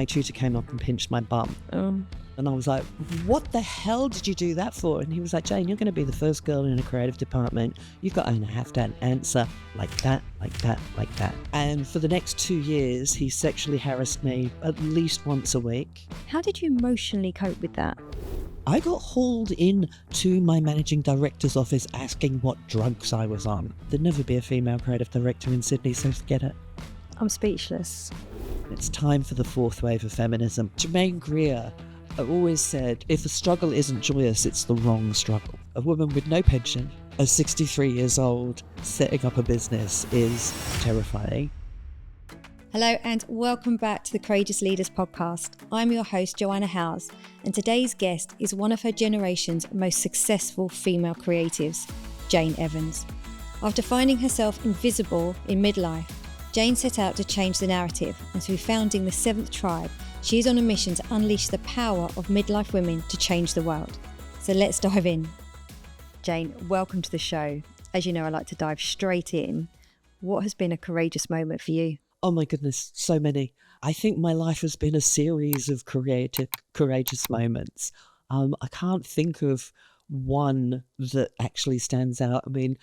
my tutor came up and pinched my bum. And I was like, what the hell did you do that for? And he was like, Jane, you're going to be the first girl in a creative department. You've got to have to answer like that, like that, like that. And for the next 2 years, he sexually harassed me at least once a week. How did you emotionally cope with that? I got hauled in to my managing director's office asking what drugs I was on. There'd never be a female creative director in Sydney, so forget it. I'm speechless. It's time for the fourth wave of feminism. Germaine Greer always said, if a struggle isn't joyous, it's the wrong struggle. A woman with no pension, at 63 years old, setting up a business is terrifying. Hello and welcome back to the Courageous Leaders podcast. I'm your host, Joanna Howes, and today's guest is one of her generation's most successful female creatives, Jane Evans. After finding herself invisible in midlife, Jane set out to change the narrative, and through founding the 7th Tribe, she is on a mission to unleash the power of midlife women to change the world. So let's dive in. Jane, welcome to the show. As you know, I like to dive straight in. What has been a courageous moment for you? Oh my goodness, so many. I think my life has been a series of courageous moments. I can't think of one that actually stands out. I mean,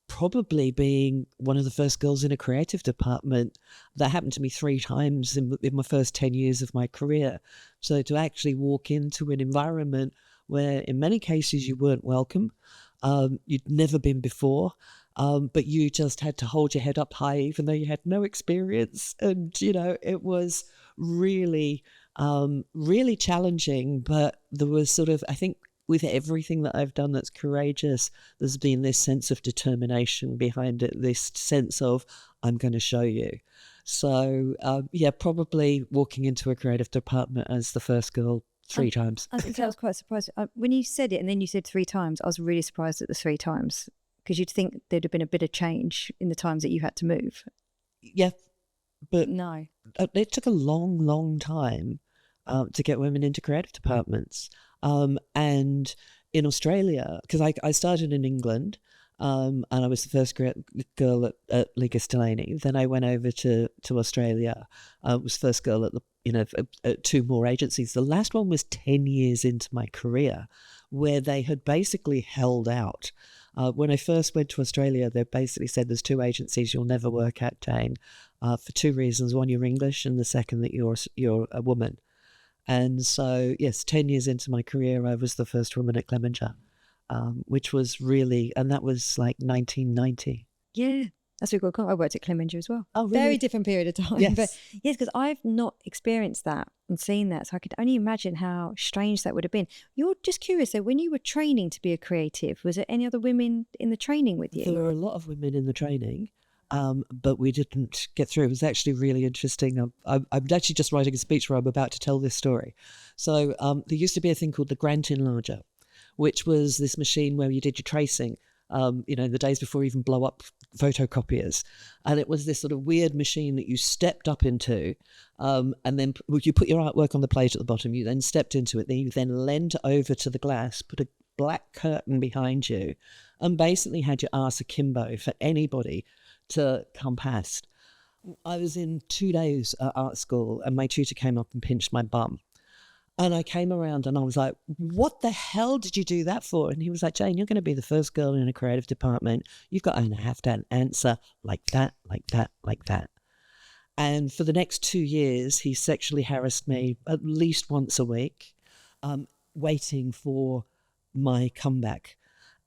probably being one of the first girls in a creative department. That happened to me 3 times in my first 10 years of my career. So to actually walk into an environment where in many cases you weren't welcome, you'd never been before, but you just had to hold your head up high even though you had no experience. And, you know, it was really, really challenging, but there was sort of, I think, with everything that I've done that's courageous, there's been this sense of determination behind it, this sense of, I'm going to show you. So, probably walking into a creative department as the first girl 3 times. I think I was quite surprised. When you said it and then you said 3 times, I was really surprised at the 3 times, because you'd think there'd have been a bit of change in the times that you had to move. Yeah, but no. It took a long, long time to get women into creative departments. And in Australia, because I started in England, and I was the first girl at Lee Castellani. Then I went over to Australia. Was first girl at 2 more agencies. The last one was 10 years into my career, where they had basically held out. When I first went to Australia, they basically said there's 2 agencies you'll never work at, Jane, for 2 reasons. One, you're English, and the second, that you're a woman. And so, yes, 10 years into my career, I was the first woman at Clemenger, which was really, and that was like 1990. Yeah, that's a good call. I worked at Clemenger as well. Oh, really? Very different period of time. Yes. But yes, because I've not experienced that and seen that. So I could only imagine how strange that would have been. You're just curious, though, when you were training to be a creative, was there any other women in the training with you? There were a lot of women in the training. But we didn't get through. It was actually really interesting. I'm actually just writing a speech where I'm about to tell this story. So there used to be a thing called the Grant Enlarger, which was this machine where you did your tracing, the days before even blow up photocopiers. And it was this sort of weird machine that you stepped up into, and then you put your artwork on the plate at the bottom. You then stepped into it. Then you then leaned over to the glass, put a black curtain behind you, and basically had your arse akimbo for anybody to come past. I was in 2 days at art school and my tutor came up and pinched my bum. And I came around and I was like, what the hell did you do that for? And he was like, Jane, you're going to be the first girl in a creative department. You've got to have to answer like that, like that, like that. And for the next 2 years, he sexually harassed me at least once a week, waiting for my comeback.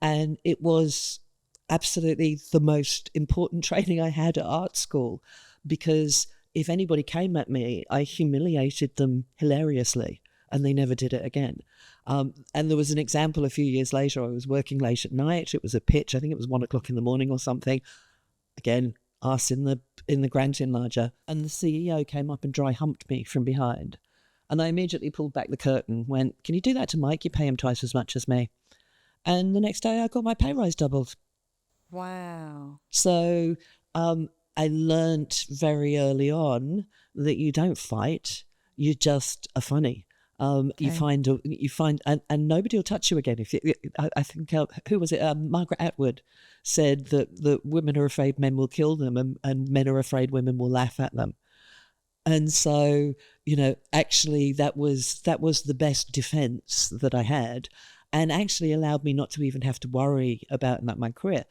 And it was absolutely the most important training I had at art school, because if anybody came at me, I humiliated them hilariously and they never did it again. And there was an example a few years later. I was working late at night. It was a pitch. I think it was 1 o'clock in the morning or something. Again, arse in the Grant Enlarger. And the CEO came up and dry humped me from behind. And I immediately pulled back the curtain, went, can you do that to Mike? You pay him twice as much as me. And the next day I got my pay rise doubled. Wow. So I learnt very early on that you don't fight, you just are funny. Okay. You find, and nobody will touch you again. I think, who was it? Margaret Atwood said that women are afraid men will kill them, and men are afraid women will laugh at them. And so, actually that was the best defense that I had, and actually allowed me not to even have to worry about my career.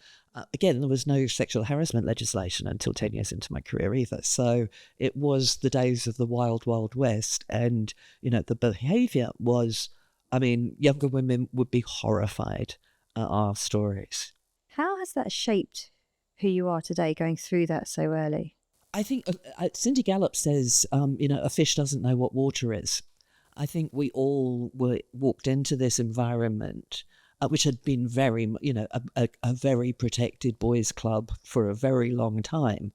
Again, there was no sexual harassment legislation until 10 years into my career either. So it was the days of the wild, wild west. And, the behavior was, younger women would be horrified at our stories. How has that shaped who you are today, going through that so early? I think Cindy Gallop says, a fish doesn't know what water is. I think we all walked into this environment, which had been very, a very protected boys' club for a very long time.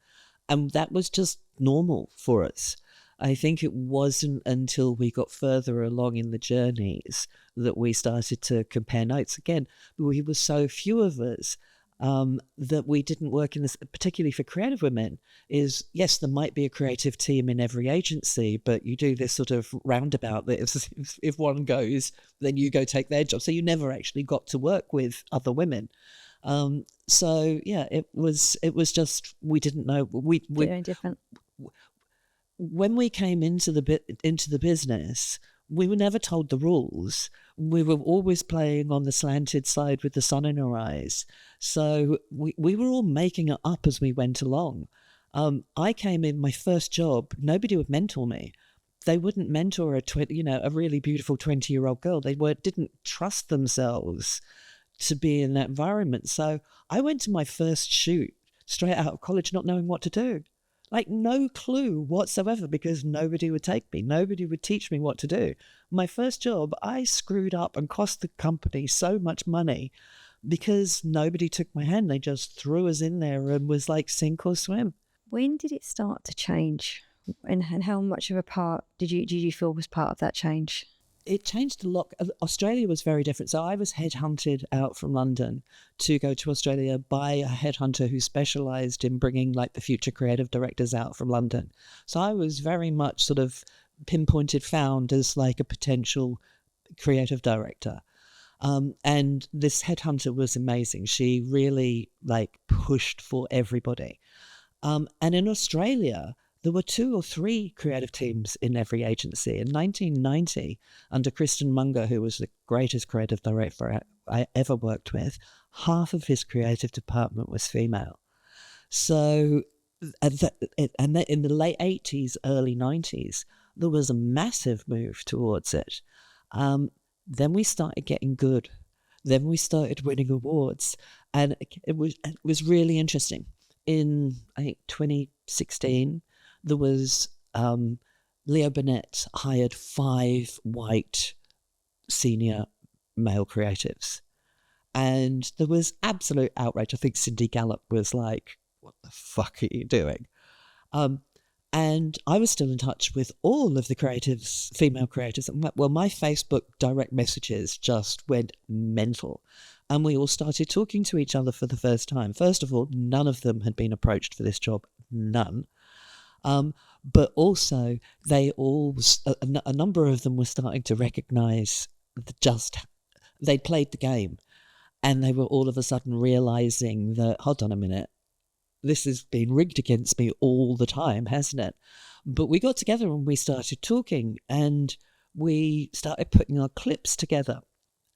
And that was just normal for us. I think it wasn't until we got further along in the journeys that we started to compare notes. Again, we were so few of us that we didn't work in this, particularly for creative women, is yes, there might be a creative team in every agency, but you do this sort of roundabout that if one goes, then you go take their job. So you never actually got to work with other women. So yeah, it was just, we didn't know. We different. When we came into the business, we were never told the rules. We were always playing on the slanted side with the sun in our eyes. So we were all making it up as we went along. I came in, my first job, nobody would mentor me. They wouldn't mentor a really beautiful 20-year-old girl. They didn't trust themselves to be in that environment. So I went to my first shoot straight out of college not knowing what to do. Like no clue whatsoever, because nobody would take me. Nobody would teach me what to do. My first job, I screwed up and cost the company so much money because nobody took my hand. They just threw us in there and was like sink or swim. When did it start to change? And how much of a part did you feel was part of that change? It changed a lot. Australia was very different. So I was headhunted out from London to go to Australia by a headhunter who specialised in bringing like the future creative directors out from London. So I was very much sort of pinpointed, found as like a potential creative director. And this headhunter was amazing. She really like pushed for everybody. And in Australia, there were 2 or 3 creative teams in every agency. In 1990, under Kristen Munger, who was the greatest creative director I ever worked with, half of his creative department was female. So, and in the late 80s, early 90s, there was a massive move towards it. Then we started getting good. Then we started winning awards. And it was really interesting. In, I think, 2016, there was Leo Burnett hired 5 white senior male creatives. And there was absolute outrage. I think Cindy Gallop was like, what the fuck are you doing? And I was still in touch with all of the creatives, female creatives. Well, my Facebook direct messages just went mental. And we all started talking to each other for the first time. First of all, none of them had been approached for this job. None. But also, a number of them were starting to recognise they'd played the game, and they were all of a sudden realising that, hold on a minute, this has been rigged against me all the time, hasn't it? But we got together and we started talking, and we started putting our clips together.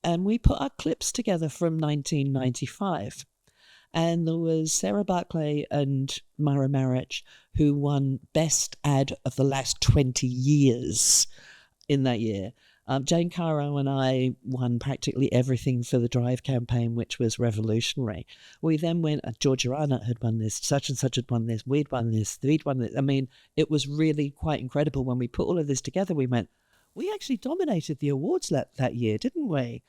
And we put our clips together from 1995. And there was Sarah Barclay and Mara Marich, who won Best Ad of the last 20 years in that year. Jane Caro and I won practically everything for the Drive campaign, which was revolutionary. We then went, Georgia Arnott had won this, such and such had won this, we'd won this, we'd won this. I mean, it was really quite incredible. When we put all of this together, we went, we actually dominated the awards that year, didn't we?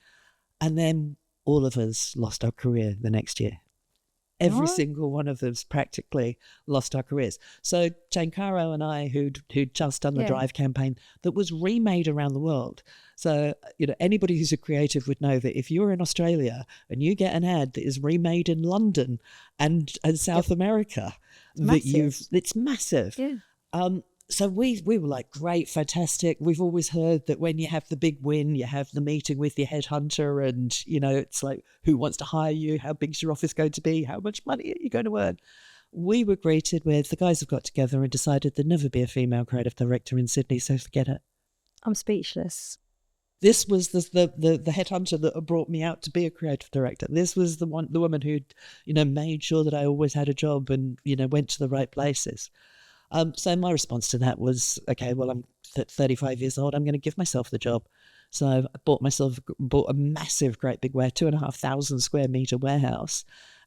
And then all of us lost our career the next year. Every single one of them's practically lost our careers. So Jane Caro and I, who'd just done the Drive campaign that was remade around the world. So, anybody who's a creative would know that if you're in Australia and you get an ad that is remade in London and South America, it's massive. Yeah. So we were like, great, fantastic. We've always heard that when you have the big win, you have the meeting with your headhunter and, it's like, who wants to hire you? How big's your office going to be? How much money are you going to earn? we were greeted with, the guys have got together and decided there'd never be a female creative director in Sydney, so forget it. I'm speechless. This was the headhunter that brought me out to be a creative director. This was the woman who, made sure that I always had a job and, went to the right places. So my response to that was, okay, well, I'm 35 years old. I'm going to give myself the job. So I bought a massive, great big 2,500 square meter warehouse,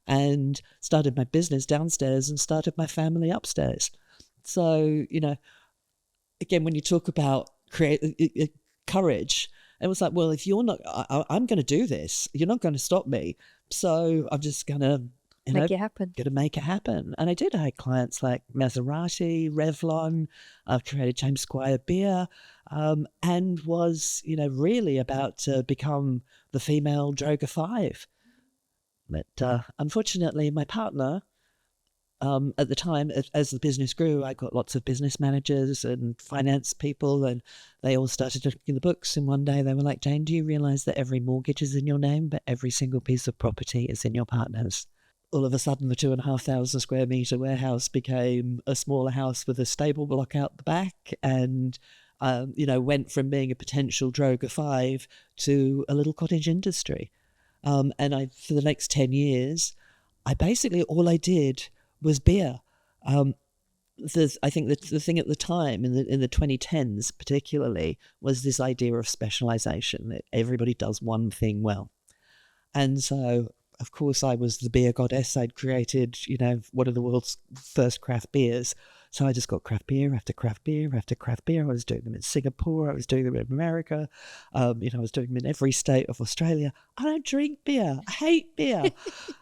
and started my business downstairs and started my family upstairs. So, again, when you talk about courage, it was like, well, if you're not, I'm going to do this. You're not going to stop me. So I'm just going to, make it happen. Going to make it happen. And I did. I had clients like Maserati, Revlon. I've created James Squire beer, and was, really about to become the female Droga 5. But unfortunately, my partner, at the time, as the business grew, I got lots of business managers and finance people, and they all started looking at the books. And one day they were like, Jane, do you realize that every mortgage is in your name, but every single piece of property is in your partner's? All of a sudden, the 2,500 square meter warehouse became a smaller house with a stable block out the back, and went from being a potential Droga 5 to a little cottage industry. And for the next 10 years, all I did was beer. I think the thing at the time, in the 2010s particularly, was this idea of specialization, that everybody does one thing well. And so, of course, I was the beer goddess. I'd created, one of the world's first craft beers. So I just got craft beer after craft beer after craft beer. I was doing them in Singapore. I was doing them in America. I was doing them in every state of Australia. I don't drink beer. I hate beer.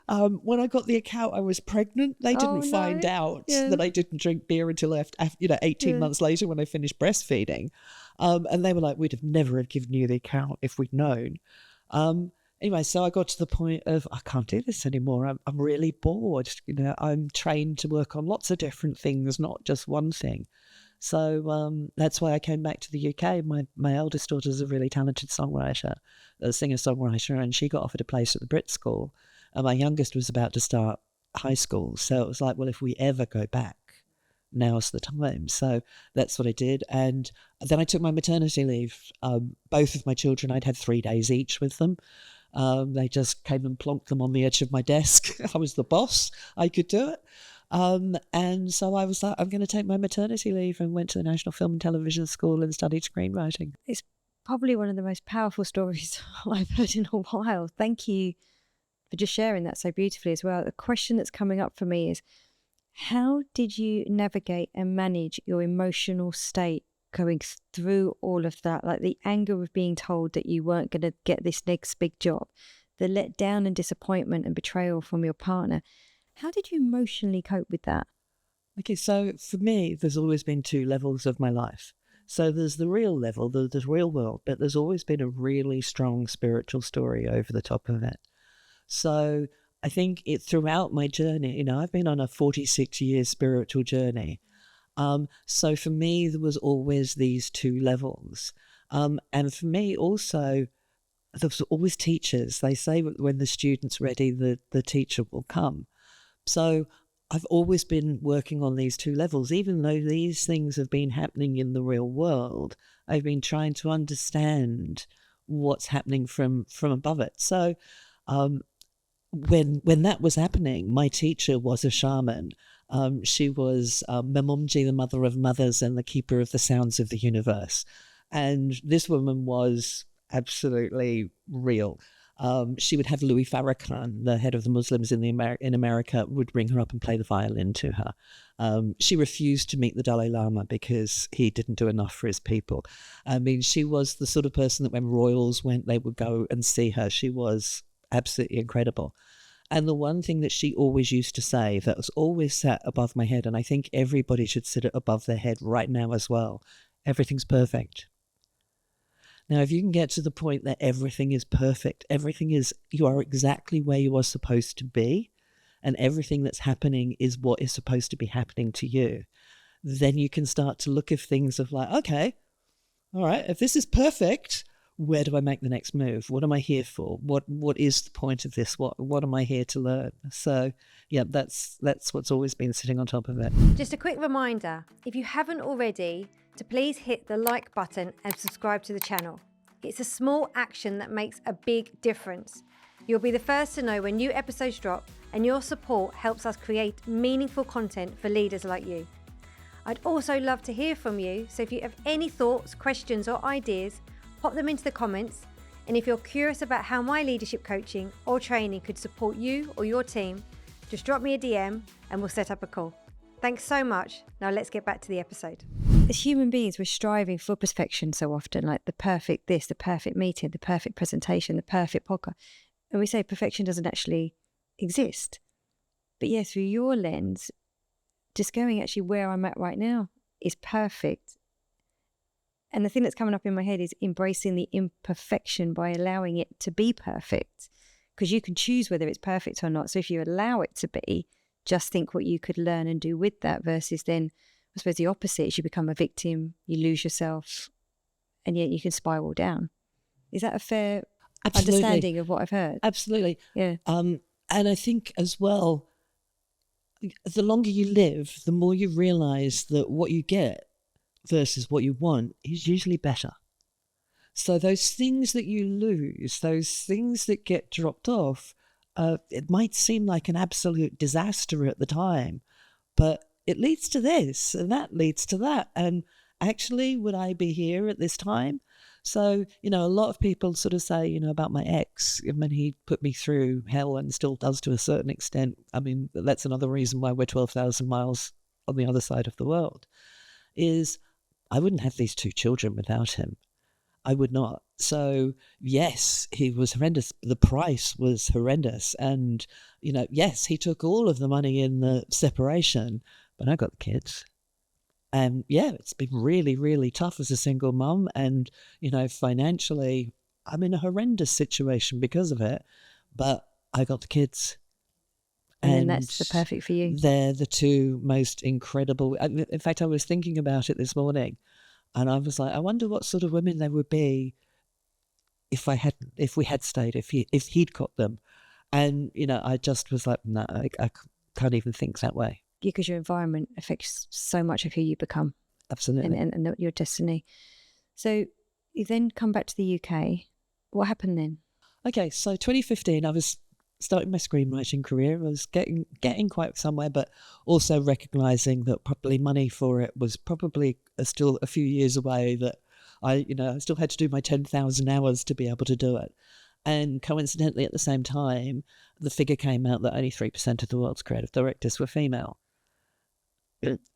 When I got the account, I was pregnant. They didn't find out that I didn't drink beer until 18 months later when I finished breastfeeding. And they were like, we'd have never have given you the account if we'd known. Anyway, so I got to the point of, I can't do this anymore. I'm really bored. I'm trained to work on lots of different things, not just one thing. So that's why I came back to the UK. My eldest daughter's a really talented songwriter, a singer-songwriter, and she got offered a place at the Brit School. And my youngest was about to start high school. So it was like, well, if we ever go back, now's the time. So that's what I did. And then I took my maternity leave. Both of my children, I'd had 3 days each with them. They just came and plonked them on the edge of my desk. I was the boss. I could do it. And so I was like, I'm going to take my maternity leave, and went to the National Film and Television School and studied screenwriting. It's probably one of the most powerful stories I've heard in a while. Thank you for just sharing that so beautifully as well. The question that's coming up for me is, how did you navigate and manage your emotional state going through all of that, like the anger of being told that you weren't going to get this next big job, the letdown and disappointment and betrayal from your partner? How did you emotionally cope with that? Okay, so for me, there's always been 2 levels of my life. So there's the real level, the real world, but there's always been a really strong spiritual story over the top of it. So I think throughout my journey, I've been on a 46-year spiritual journey. So for me, there was always these 2 levels. And for me also, there was always teachers. They say when the student's ready, the teacher will come. So I've always been working on these 2 levels. Even though these things have been happening in the real world, I've been trying to understand what's happening from above it. So when that was happening, my teacher was a shaman. She was Mamumji, the mother of mothers and the keeper of the sounds of the universe. And this woman was absolutely real. She would have Louis Farrakhan, the head of the Muslims in America, would bring her up and play the violin to her. She refused to meet the Dalai Lama because he didn't do enough for his people. I mean, she was the sort of person that when royals went, they would go and see her. She was absolutely incredible. And the one thing that she always used to say that was always sat above my head, and I think everybody should sit it above their head right now as well, everything's perfect. Now, if you can get to the point that everything is perfect, you are exactly where you are supposed to be, and everything that's happening is what is supposed to be happening to you, then you can start to look at things of like, okay, all right, if this is perfect, where do I make the next move? What am I here for? What is the point of this? What am I here to learn? So yeah, that's what's always been sitting on top of it. Just a quick reminder, if you haven't already, to please hit the like button and subscribe to the channel. It's a small action that makes a big difference. You'll be the first to know when new episodes drop, and your support helps us create meaningful content for leaders like you. I'd also love to hear from you, so if you have any thoughts, questions or ideas, pop them into the comments. And if you're curious about how my leadership coaching or training could support you or your team, just drop me a DM and we'll set up a call. Thanks so much. Now let's get back to the episode. As human beings, we're striving for perfection so often, like the perfect this, the perfect meeting, the perfect presentation, the perfect podcast. And we say perfection doesn't actually exist. But yeah, through your lens, just going actually where I'm at right now is perfect. And the thing that's coming up in my head is embracing the imperfection by allowing it to be perfect. Because you can choose whether it's perfect or not. So if you allow it to be, just think what you could learn and do with that, versus then, I suppose the opposite is you become a victim, you lose yourself, and yet you can spiral down. Is that a fair understanding of what I've heard? Absolutely. Yeah. And I think as well, the longer you live, the more you realise that what you get versus what you want is usually better. So those things that you lose, those things that get dropped off, it might seem like an absolute disaster at the time, but it leads to this and that leads to that. And actually, would I be here at this time? So, a lot of people sort of say, about my ex, I mean, he put me through hell and still does to a certain extent. I mean, that's another reason why we're 12,000 miles on the other side of the world, is I wouldn't have these 2 children without him. I would not. So, yes, he was horrendous. The price was horrendous. And, yes, he took all of the money in the separation, but I got the kids. And yeah, it's been really, really tough as a single mum. And, financially, I'm in a horrendous situation because of it. But I got the kids. And that's the perfect for you. They're the 2 most incredible. In fact, I was thinking about it this morning. And I was like, I wonder what sort of women they would be if we had stayed, if he'd got them. And, I just was like, no, I can't even think that way. Yeah, because your environment affects so much of who you become. Absolutely. And your destiny. So you then come back to the UK. What happened then? Okay, so 2015, I was starting my screenwriting career. I was getting quite somewhere, but also recognising that probably money for it was probably still a few years away, that I still had to do my 10,000 hours to be able to do it. And coincidentally, at the same time, the figure came out that only 3% of the world's creative directors were female.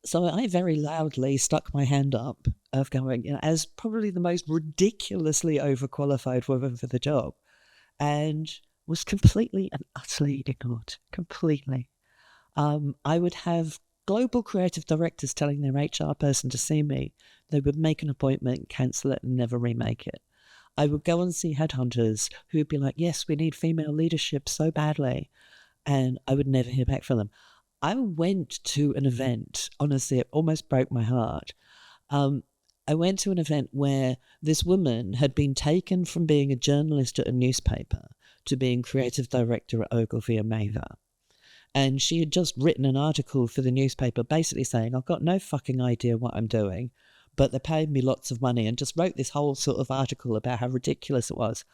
So I very loudly stuck my hand up of going, as probably the most ridiculously overqualified woman for the job, and was completely and utterly ignored. Completely. I would have global creative directors telling their HR person to see me. They would make an appointment, cancel it, and never remake it. I would go and see headhunters who would be like, yes, we need female leadership so badly. And I would never hear back from them. I went to an event, honestly, it almost broke my heart. I went to an event where this woman had been taken from being a journalist at a newspaper to being creative director at Ogilvy and Mather. And she had just written an article for the newspaper basically saying, I've got no fucking idea what I'm doing, but they're paying me lots of money, and just wrote this whole sort of article about how ridiculous it was.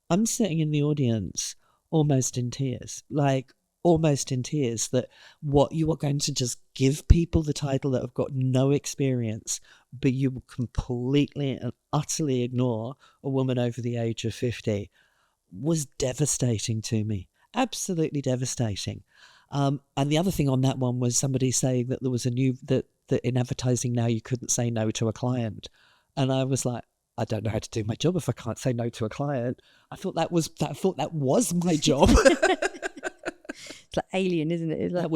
I'm sitting in the audience almost in tears, that what you are going to just give people the title that have got no experience, but you will completely and utterly ignore a woman over the age of 50, was devastating to me. Absolutely devastating. And the other thing on that one was somebody saying that there was that in advertising now you couldn't say no to a client. And I was like, I don't know how to do my job if I can't say no to a client. I thought that was my job. It's like alien, isn't it? Like, that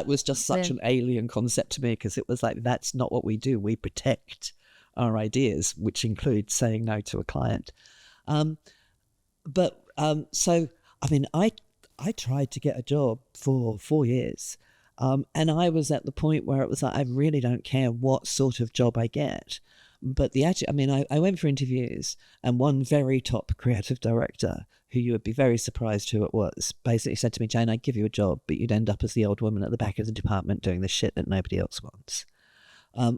was just such an alien concept to me, because it was like, that's not what we do. We protect our ideas, which includes saying no to a client. So I mean, I tried to get a job for 4 years, and I was at the point where it was like, I really don't care what sort of job I get, But I went for interviews, and one very top creative director, who you would be very surprised who it was, basically said to me, Jane, I'd give you a job, but you'd end up as the old woman at the back of the department doing the shit that nobody else wants.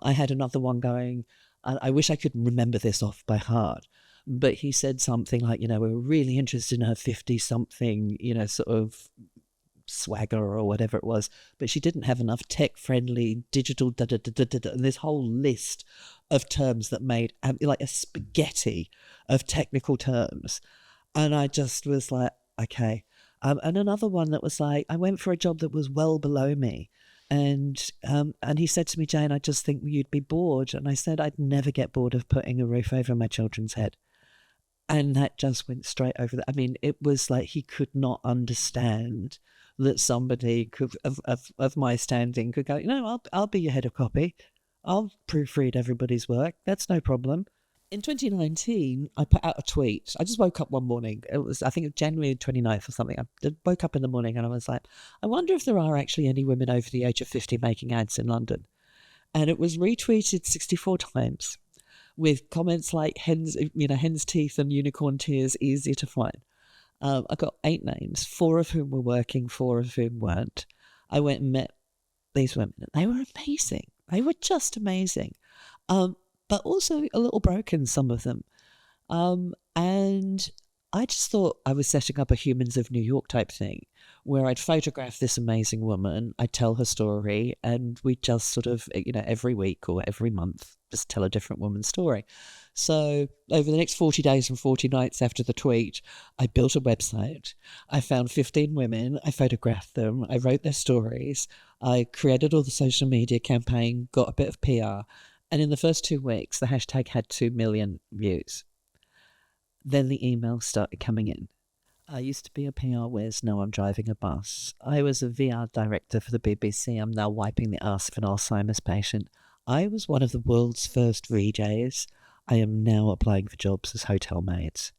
I had another one going, I wish I could remember this off by heart, but he said something like, we were really interested in her 50-something, sort of swagger or whatever it was, but she didn't have enough tech-friendly digital and this whole list of terms that made like a spaghetti of technical terms. And I just was like, okay. And another one that was like, I went for a job that was well below me. And he said to me, Jane, I just think you'd be bored. And I said, I'd never get bored of putting a roof over my children's head. And that just went straight over that. I mean, it was like he could not understand that somebody could of my standing could go, I'll be your head of copy. I'll proofread everybody's work. That's no problem. In 2019, I put out a tweet. I just woke up one morning. It was, I think, January 29th or something. I woke up in the morning and I was like, I wonder if there are actually any women over the age of 50 making ads in London. And it was retweeted 64 times with comments like hen's teeth and unicorn tears easier to find. I got 8 names, 4 of whom were working, 4 of whom weren't. I went and met these women. They were amazing. They were just amazing. But also a little broken, some of them. And I just thought I was setting up a Humans of New York type thing where I'd photograph this amazing woman, I'd tell her story, and we'd just sort of, every week or every month, just tell a different woman's story. So over the next 40 days and 40 nights after the tweet, I built a website. I found 15 women. I photographed them. I wrote their stories. I created all the social media campaign, got a bit of PR. And in the first 2 weeks, the hashtag had 2 million views. Then the emails started coming in. I used to be a PR whiz, now I'm driving a bus. I was a VR director for the BBC, I'm now wiping the arse of an Alzheimer's patient. I was one of the world's first VJs. I am now applying for jobs as hotel maids.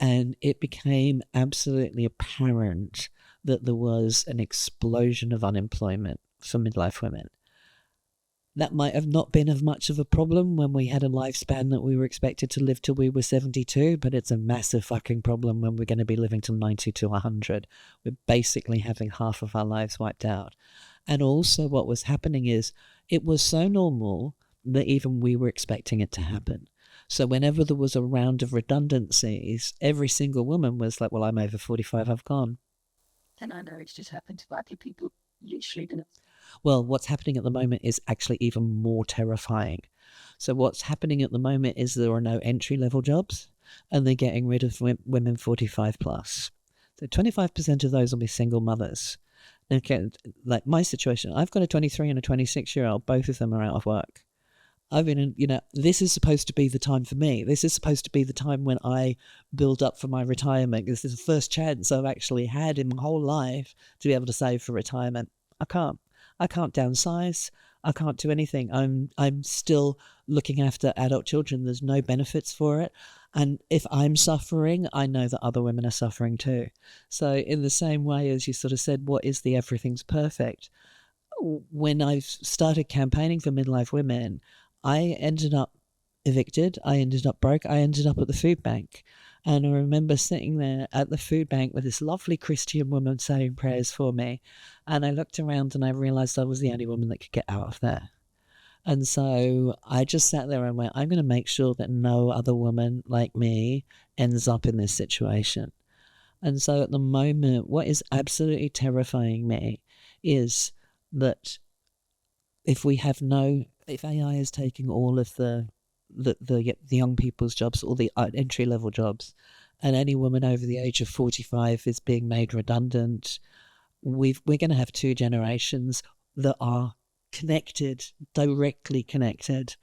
And it became absolutely apparent that there was an explosion of unemployment for midlife women. That might have not been as much of a problem when we had a lifespan that we were expected to live till we were 72, but it's a massive fucking problem when we're going to be living till 90 to 100. We're basically having half of our lives wiped out. And also what was happening is it was so normal that even we were expecting it to happen. So whenever there was a round of redundancies, every single woman was like, well, I'm over 45, I've gone. And I know it's just happened to black people, literally. Well, what's happening at the moment is actually even more terrifying. So what's happening at the moment is there are no entry-level jobs, and they're getting rid of women 45 plus. So 25% of those will be single mothers. Okay, like my situation, I've got a 23 and a 26-year-old. Both of them are out of work. I've been, this is supposed to be the time for me. This is supposed to be the time when I build up for my retirement. This is the first chance I've actually had in my whole life to be able to save for retirement. I can't downsize. I can't do anything. I'm still looking after adult children. There's no benefits for it. And if I'm suffering, I know that other women are suffering too. So in the same way as you sort of said, what is the everything's perfect? When I've started campaigning for midlife women, I ended up evicted. I ended up broke. I ended up at the food bank. And I remember sitting there at the food bank with this lovely Christian woman saying prayers for me. And I looked around and I realised I was the only woman that could get out of there. And so I just sat there and went, I'm going to make sure that no other woman like me ends up in this situation. And so at the moment, what is absolutely terrifying me is that if AI is taking all of the young people's jobs, all the entry-level jobs, and any woman over the age of 45 is being made redundant, we're going to have 2 generations that are directly connected,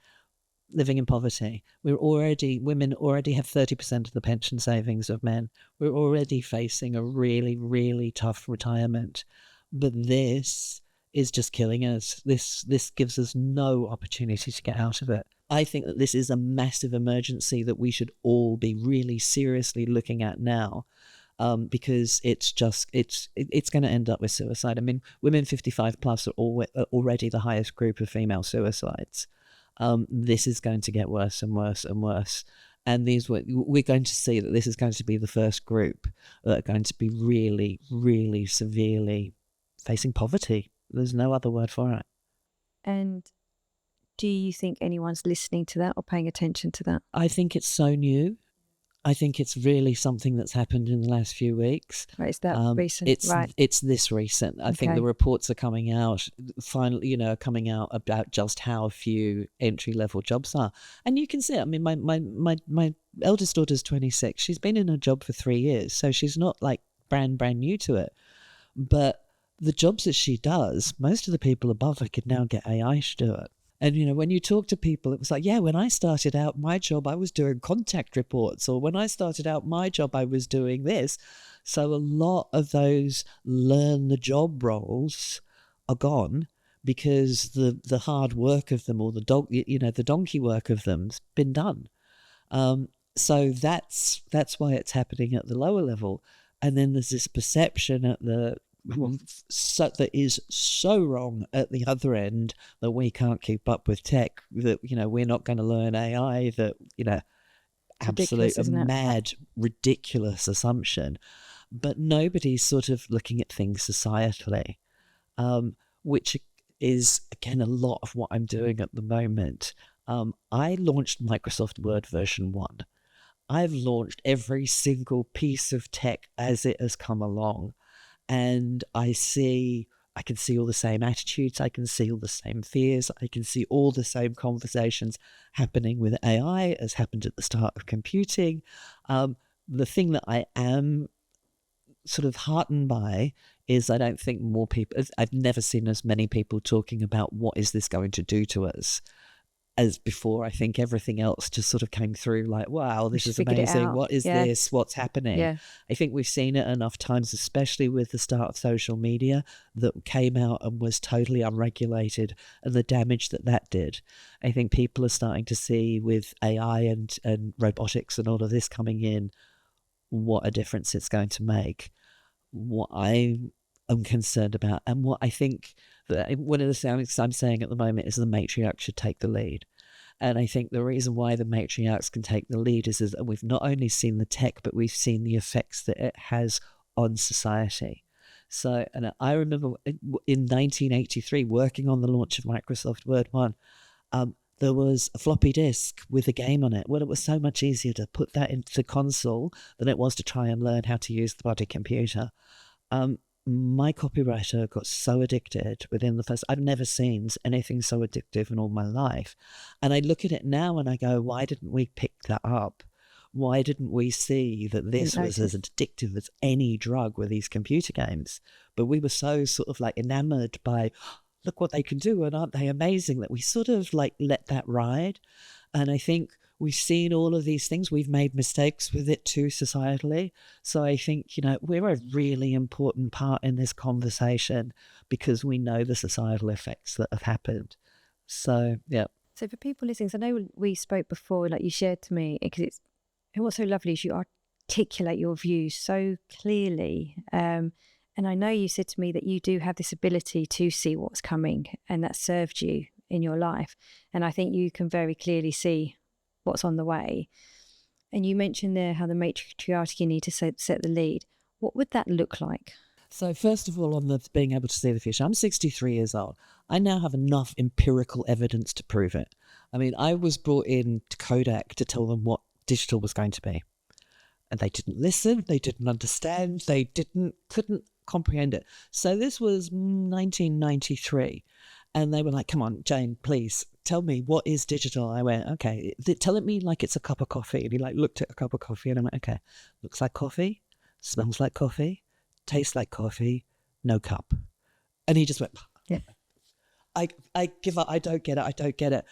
living in poverty. Women already have 30% of the pension savings of men. We're already facing a really, really tough retirement. But this is just killing us. This gives us no opportunity to get out of it. I think that this is a massive emergency that we should all be really seriously looking at now, because it's going to end up with suicide. I mean, women 55 plus are already the highest group of female suicides. this is going to get worse and worse and worse. And we're going to see that this is going to be the first group that are going to be really, really severely facing poverty. There's no other word for it. And do you think anyone's listening to that or paying attention to that? I think it's so new. I think it's really something that's happened in the last few weeks. Right, it's that recent, right? It's this recent. I think the reports are coming out, finally, coming out about just how few entry-level jobs are. And you can see it. I mean, my eldest daughter's 26. She's been in a job for 3 years, so she's not like brand new to it. But the jobs that she does, most of the people above her could now get AI to do it. And, when you talk to people, it was like, yeah, when I started out my job, I was doing contact reports, or when I started out my job, I was doing this. So a lot of those learn the job roles are gone because the hard work of them, or the donkey work of them's been done. So that's why it's happening at the lower level. And then there's this perception at that is so wrong at the other end, that we can't keep up with tech, that we're not going to learn AI, that absolute mad, ridiculous assumption. But nobody's sort of looking at things societally, which is again a lot of what I'm doing at the moment. I launched Microsoft Word version 1. I've launched every single piece of tech as it has come along. And I can see all the same attitudes, I can see all the same fears, I can see all the same conversations happening with AI as happened at the start of computing. The thing that I am sort of heartened by is I don't think more people, I've never seen as many people talking about what is this going to do to us as before. I think everything else just sort of came through like, wow, this is amazing. What is this? What's happening? Yeah. I think we've seen it enough times, especially with the start of social media, that came out and was totally unregulated, and the damage that did. I think people are starting to see with AI and robotics and all of this coming in, what a difference it's going to make. What I am concerned about, and what I think that one of the things I'm saying at the moment is the matriarch should take the lead. And I think the reason why the matriarchs can take the lead is that we've not only seen the tech, but we've seen the effects that it has on society. So, and I remember in 1983 working on the launch of Microsoft Word 1, there was a floppy disk with a game on it. Well, it was so much easier to put that into console than it was to try and learn how to use the bloody computer. My copywriter got so addicted within the first, I've never seen anything so addictive in all my life. And I look at it now and I go, why didn't we pick that up? Why didn't we see that this was as addictive as any drug with these computer games? But we were so sort of like enamored by, look what they can do, and aren't they amazing, that we sort of like let that ride. And I think we've seen all of these things. We've made mistakes with it too societally. So I think, we're a really important part in this conversation because we know the societal effects that have happened. So, yeah. So for people listening, so I know we spoke before, like you shared to me, because what's so lovely is you articulate your views so clearly. And I know you said to me that you do have this ability to see what's coming, and that served you in your life. And I think you can very clearly see what's on the way. And you mentioned there how the matriarchy need to set the lead. What would that look like? So first of all, on the being able to see the future, I'm 63 years old. I now have enough empirical evidence to prove it. I mean, I was brought in to Kodak to tell them what digital was going to be. And they didn't listen, they didn't understand, they couldn't comprehend it. So this was 1993. And they were like, come on, Jane, please tell me, what is digital? I went, okay, tell it me like it's a cup of coffee. And he looked at a cup of coffee and I went, okay, looks like coffee, smells like coffee, tastes like coffee, no cup. And he just went, yeah. I give up, I don't get it.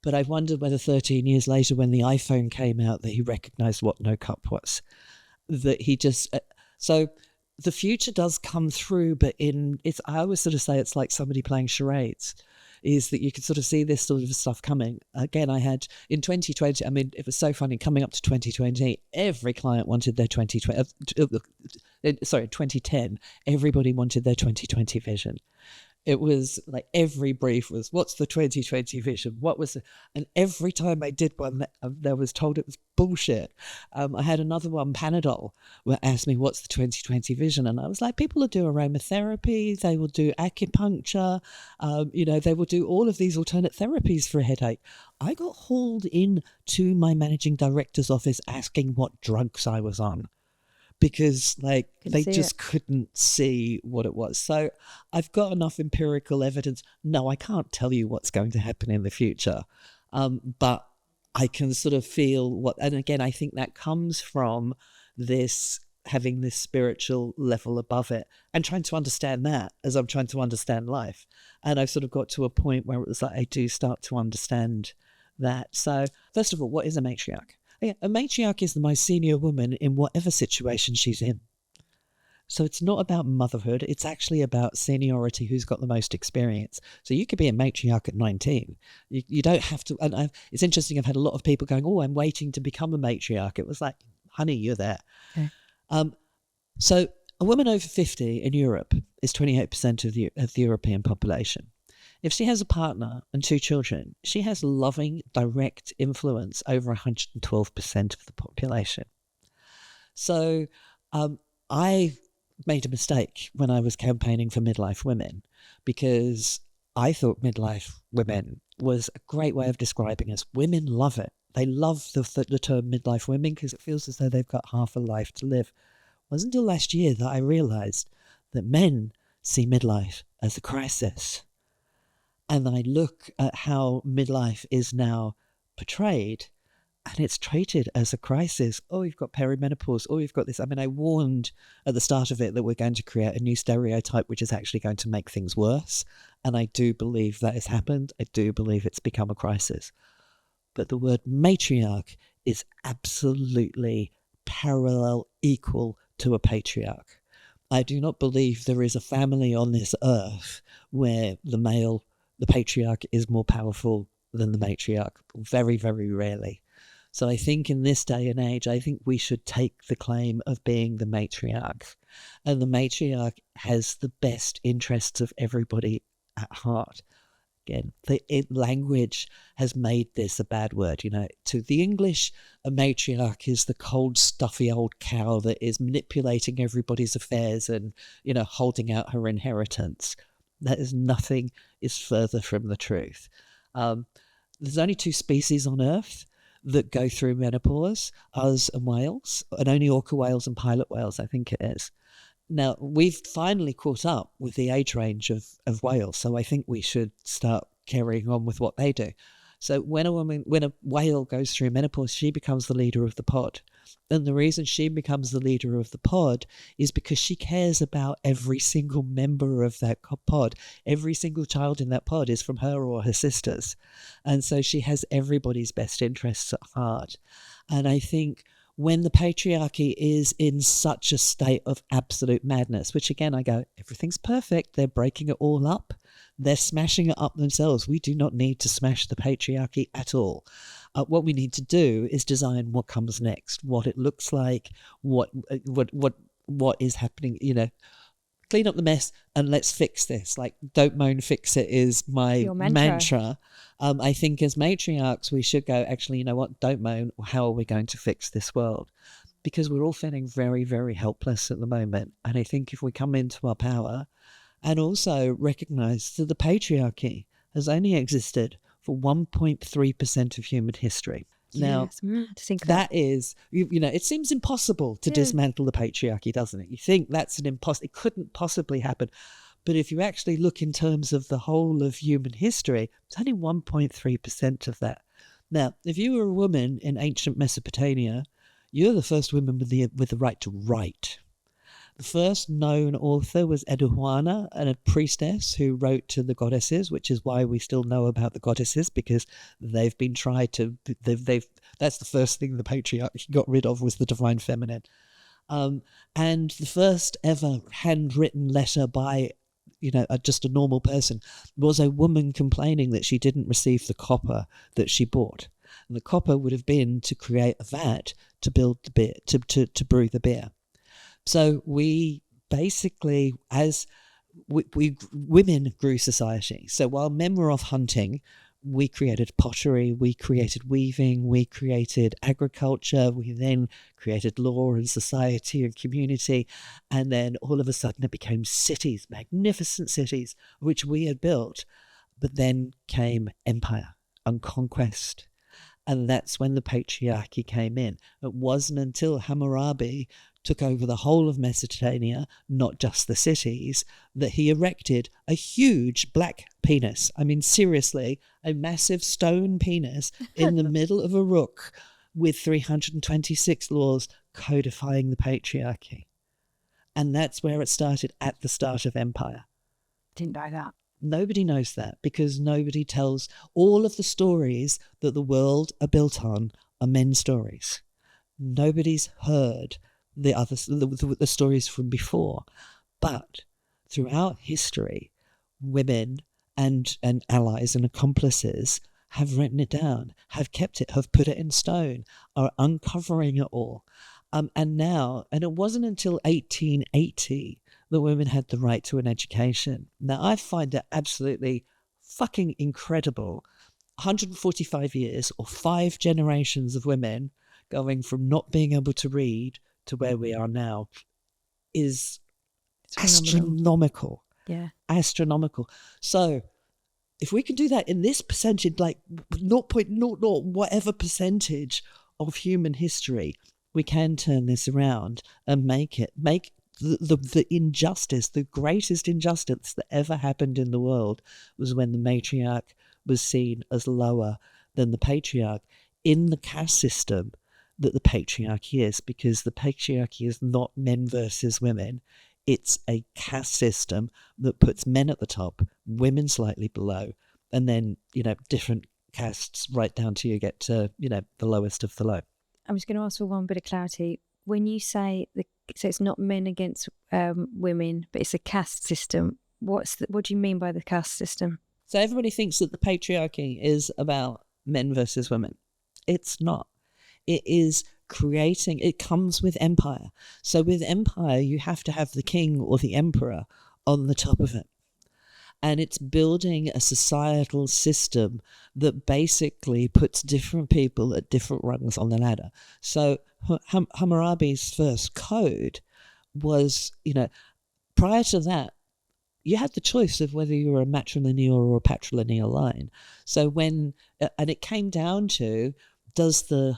But I wondered whether 13 years later, when the iPhone came out, that he recognized what no cup was. That he just, so the future does come through, but I always sort of say it's like somebody playing charades, is that you can sort of see this sort of stuff coming. Again, I had in 2020, I mean, it was so funny, coming up to 2020, every client wanted their 2010, everybody wanted their 2020 vision. It was like every brief was, what's the 2020 vision? What was it? And every time I did one, I was told it was bullshit. I had another one, Panadol, where asked me, what's the 2020 vision? And I was like, people will do aromatherapy, they will do acupuncture, they will do all of these alternate therapies for a headache. I got hauled in to my managing director's office asking what drugs I was on, because they just couldn't see what it was. So I've got enough empirical evidence. No, I can't tell you what's going to happen in the future, but I can sort of feel what, and again, I think that comes from this, having this spiritual level above it and trying to understand that as I'm trying to understand life. And I've sort of got to a point where it was like, I do start to understand that. So first of all, what is a matriarch? Yeah, a matriarch is the most senior woman in whatever situation she's in. So it's not about motherhood. It's actually about seniority, who's got the most experience. So you could be a matriarch at 19. You don't have to. And it's interesting. I've had a lot of people going, oh, I'm waiting to become a matriarch. It was like, honey, you're there. Okay. So a woman over 50 in Europe is 28% of the European population. If she has a partner and 2 children, she has loving, direct influence over 112% of the population. So I made a mistake when I was campaigning for midlife women, because I thought midlife women was a great way of describing us. Women love it. They love the term midlife women because it feels as though they've got half a life to live. It wasn't until last year that I realised that men see midlife as a crisis. And I look at how midlife is now portrayed, and it's treated as a crisis. Oh, you've got perimenopause. Oh, you've got this. I mean, I warned at the start of it that we're going to create a new stereotype, which is actually going to make things worse. And I do believe that has happened. I do believe it's become a crisis. But the word matriarch is absolutely parallel, equal to a patriarch. I do not believe there is a family on this earth where the patriarch is more powerful than the matriarch. Very, very rarely. So I think in this day and age, I think we should take the claim of being the matriarch. And the matriarch has the best interests of everybody at heart. Again, language has made this a bad word. To the English, a matriarch is the cold, stuffy old cow that is manipulating everybody's affairs and, holding out her inheritance. That is nothing is further from the truth. There's only 2 species on Earth that go through menopause, us and whales, and only orca whales and pilot whales, I think it is. Now, we've finally caught up with the age range of whales, so I think we should start carrying on with what they do. So when a whale goes through menopause, she becomes the leader of the pod. And the reason she becomes the leader of the pod is because she cares about every single member of that pod. Every single child in that pod is from her or her sisters. And so she has everybody's best interests at heart. And I think when the patriarchy is in such a state of absolute madness, which again, I go, everything's perfect. They're breaking it all up. They're smashing it up themselves. We do not need to smash the patriarchy at all. What we need to do is design what comes next, what it looks like, what is happening, clean up the mess and let's fix this. Like, don't moan, fix it is my Your mantra. I think as matriarchs, we should go, actually, you know what, don't moan. How are we going to fix this world? Because we're all feeling very, very helpless at the moment. And I think if we come into our power and also recognize that the patriarchy has only existed for 1.3% of human history. Now, that is, it seems impossible to dismantle the patriarchy, doesn't it? You think that's it couldn't possibly happen. But if you actually look in terms of the whole of human history, it's only 1.3% of that. Now, if you were a woman in ancient Mesopotamia, you're the first woman with the right to write. The first known author was Eduhuana, a priestess who wrote to the goddesses, which is why we still know about the goddesses, because they've been tried to. That's the first thing the patriarchy got rid of, was the divine feminine. And the first ever handwritten letter by just a normal person was a woman complaining that she didn't receive the copper that she bought. And the copper would have been to create a vat to build the beer, to brew the beer. So we basically, as women grew society. So while men were off hunting, we created pottery, we created weaving, we created agriculture, we then created law and society and community. And then all of a sudden it became cities, magnificent cities, which we had built. But then came empire and conquest. And that's when the patriarchy came in. It wasn't until Hammurabi took over the whole of Mesopotamia, not just the cities, that he erected a huge black penis. I mean, seriously, a massive stone penis in the middle of a rook with 326 laws codifying the patriarchy. And that's where it started, at the start of empire. Didn't know that. Nobody knows that, because nobody tells. All of the stories that the world are built on are men's stories. Nobody's heard the stories from before. But throughout history, women and allies and accomplices have written it down, have kept it, have put it in stone, are uncovering it all. And it wasn't until 1880 that women had the right to an education. Now, I find it absolutely fucking incredible. 145 years or 5 generations of women going from not being able to read to where we are now is astronomical. Yeah. Astronomical. So if we can do that in this percentage, like 0.00 whatever percentage of human history, we can turn this around and make the injustice, the greatest injustice that ever happened in the world was when the matriarch was seen as lower than the patriarch in the caste system that the patriarchy is, because the patriarchy is not men versus women. It's a caste system that puts men at the top, women slightly below, and then, different castes right down to you get to, the lowest of the low. I'm just going to ask for one bit of clarity. When you say so it's not men against women, but it's a caste system. What do you mean by the caste system? So everybody thinks that the patriarchy is about men versus women. It's not. It is creating. It comes with empire. So with empire, you have to have the king or the emperor on the top of it. And it's building a societal system that basically puts different people at different rungs on the ladder. So Hammurabi's first code was, prior to that, you had the choice of whether you were a matrilineal or a patrilineal line. So and it came down to, does the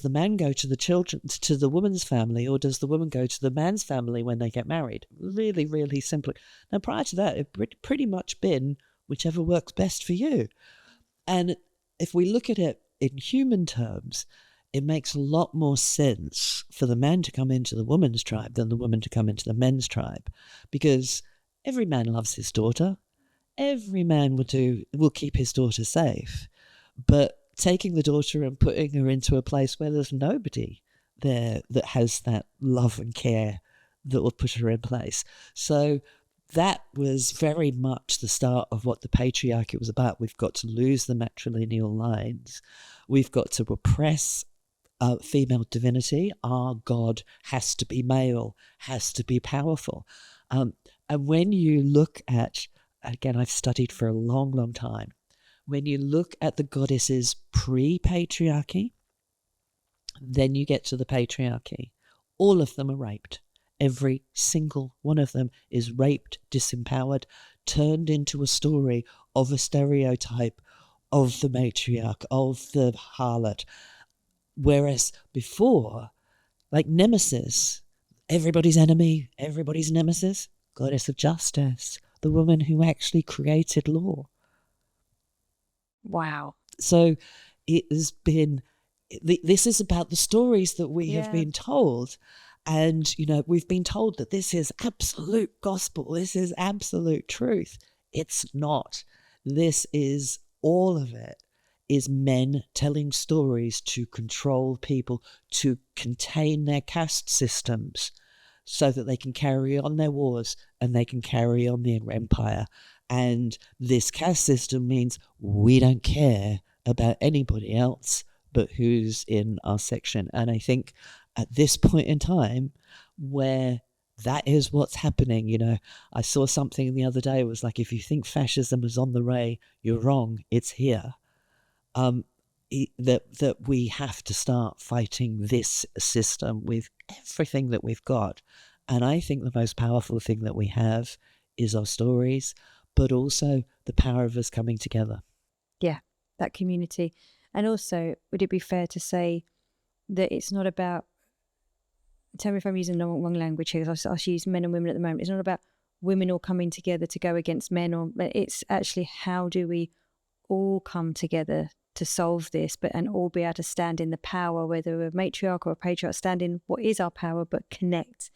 man go to the woman's family, or does the woman go to the man's family when they get married? Really, really simple. Now, prior to that, it pretty much been whichever works best for you. And if we look at it in human terms, it makes a lot more sense for the man to come into the woman's tribe than the woman to come into the men's tribe, because every man loves his daughter. Every man will keep his daughter safe, but taking the daughter and putting her into a place where there's nobody there that has that love and care that will put her in place. So that was very much the start of what the patriarchy was about. We've got to lose the matrilineal lines. We've got to repress female divinity. Our God has to be male, has to be powerful. And when you look at, again, I've studied for a long, long time, when you look at the goddesses pre-patriarchy, then you get to the patriarchy. All of them are raped. Every single one of them is raped, disempowered, turned into a story of a stereotype of the matriarch, of the harlot. Whereas before, like Nemesis, everybody's enemy, everybody's nemesis, goddess of justice, the woman who actually created law. Wow. So it has been, this is about the stories that we have been told. And, we've been told that this is absolute gospel. This is absolute truth. It's not. This is, all of it is men telling stories to control people, to contain their caste systems so that they can carry on their wars and they can carry on their empire. And this caste system means we don't care about anybody else but who's in our section. And I think at this point in time, where that is what's happening. I saw something the other day. It was like, if you think fascism is on the way, you're wrong. It's here. That we have to start fighting this system with everything that we've got. And I think the most powerful thing that we have is our stories, but also the power of us coming together. Yeah, that community. And also, would it be fair to say that it's not about, tell me if I'm using the wrong language here, because I use men and women at the moment. It's not about women all coming together to go against men, or it's actually how do we all come together to solve this, and all be able to stand in the power, whether we're a matriarch or a patriarch, stand in what is our power, but connect,